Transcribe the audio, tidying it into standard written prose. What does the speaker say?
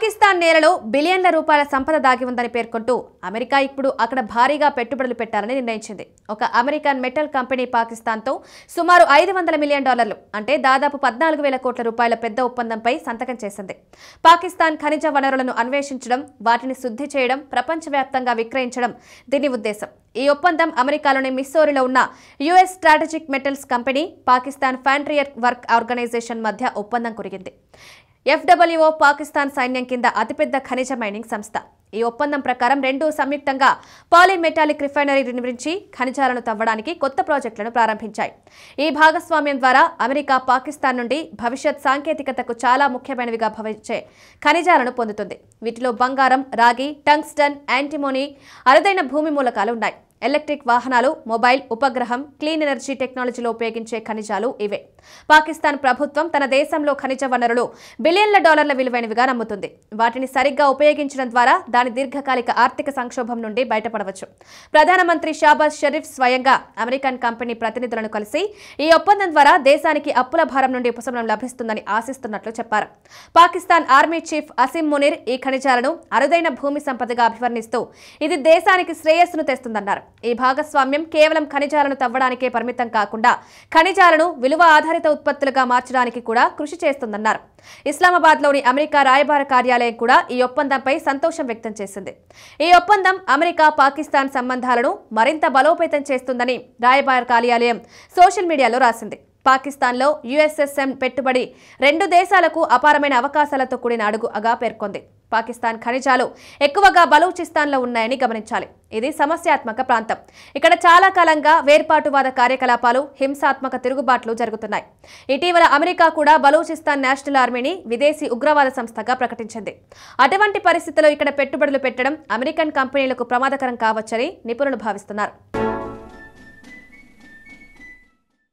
పాకిస్తాన్ నేలలో బిలియన్ల రూపాయల సంపద దాగి ఉందని పేర్కొంటూ అమెరికా ఇప్పుడు అక్కడ భారీగా పెట్టుబడులు పెట్టాలని నిర్ణయించింది. ఒక అమెరికన్ మెటల్ కంపెనీ పాకిస్తాన్తో సుమారు $500 మిలియన్ అంటే దాదాపు 14,000 కోట్ల రూపాయల పెద్ద ఒప్పందంపై సంతకం చేసింది. పాకిస్తాన్ ఖనిజ వనరులను అన్వేషించడం, వాటిని శుద్ధి చేయడం, ప్రపంచవ్యాప్తంగా విక్రయించడం దీని ఉద్దేశం. ఈ ఒప్పందం అమెరికాలోని మిస్సోరీలో ఉన్న US strategic metals company, Pakistan frontier work organisation మధ్య ఒప్పందం కురిగింది. FWO పాకిస్తాన్ సైన్యం కింద అతిపెద్ద ఖనిజ మైనింగ్ సంస్థ. ఈ ఒప్పందం ప్రకారం రెండూ సంయుక్తంగా పాలిమెటాలిక్ రిఫైనరీ నిర్మించి ఖనిజాలను తవ్వడానికి కొత్త ప్రాజెక్టులను ప్రారంభించాయి. ఈ భాగస్వామ్యం ద్వారా అమెరికా పాకిస్తాన్ నుండి భవిష్యత్ సాంకేతికతకు చాలా ముఖ్యమైనవిగా భావించే ఖనిజాలను పొందుతుంది. వీటిలో బంగారం, రాగి, టంగ్స్టన్, యాంటిమోనీ, అరుదైన భూమి మూలకాలు ఉన్నాయి. ఎలక్ట్రిక్ వాహనాలు, మొబైల్, ఉపగ్రహం, క్లీన్ ఎనర్జీ టెక్నాలజీలో ఉపయోగించే ఖనిజాలు ఇవే. పాకిస్తాన్ ప్రభుత్వం తన దేశంలో ఖనిజ వనరులు బిలియన్ల డాలర్ల విలువైనవిగా నమ్ముతుంది. వాటిని సరిగ్గా ఉపయోగించడం ద్వారా దాని దీర్ఘకాలిక ఆర్థిక సంక్షోభం నుండి బయటపడవచ్చు. ప్రధానమంత్రి షాబాజ్ షరీఫ్ స్వయంగా అమెరికన్ కంపెనీ ప్రతినిధులను కలిసి ఈ ఒప్పందం ద్వారా దేశానికి అప్పుల భారం నుండి ఉపశమనం లభిస్తుందని ఆశిస్తున్నట్లు చెప్పారు. పాకిస్తాన్ ఆర్మీ చీఫ్ అసిమ్ మునీర్ ఈ ఖనిజాలను అరుదైన భూమి సంపదగా అభివర్ణిస్తూ ఇది దేశానికి శ్రేయస్సును తెస్తుందన్నారు. ఈ భాగస్వామ్యం కేవలం ఖనిజాలను తవ్వడానికే పరిమితం కాకుండా ఖనిజాలను విలువ ఆధారిత ఉత్పత్తులుగా మార్చడానికి కూడా కృషి చేస్తుందన్నారు. ఇస్లామాబాద్లోని అమెరికా రాయబార కార్యాలయం కూడా ఈ ఒప్పందంపై సంతోషం వ్యక్తం చేసింది. ఈ ఒప్పందం అమెరికా పాకిస్తాన్ సంబంధాలను మరింత బలోపేతం చేస్తుందని రాయబార కార్యాలయం సోషల్ మీడియాలో రాసింది. పాకిస్తాన్లో USSM పెట్టుబడి రెండు దేశాలకు అపారమైన అవకాశాలతో కూడిన అడుగుగా పేర్కొంది. పాకిస్తాన్ ఖనిజాలు ఎక్కువగా బలూచిస్తాన్లో ఉన్నాయని గమనించాలి. ఇది సమస్యాత్మక ప్రాంతం. ఇక్కడ చాలా కాలంగా వేర్పాటువాద కార్యకలాపాలు, హింసాత్మక తిరుగుబాట్లు జరుగుతున్నాయి. ఇటీవల అమెరికా కూడా బలూచిస్తాన్ నేషనల్ ఆర్మీని విదేశీ ఉగ్రవాద సంస్థగా ప్రకటించింది. అటువంటి పరిస్థితుల్లో ఇక్కడ పెట్టుబడులు పెట్టడం అమెరికన్ కంపెనీలకు ప్రమాదకరం కావచ్చని నిపుణులు భావిస్తున్నారు.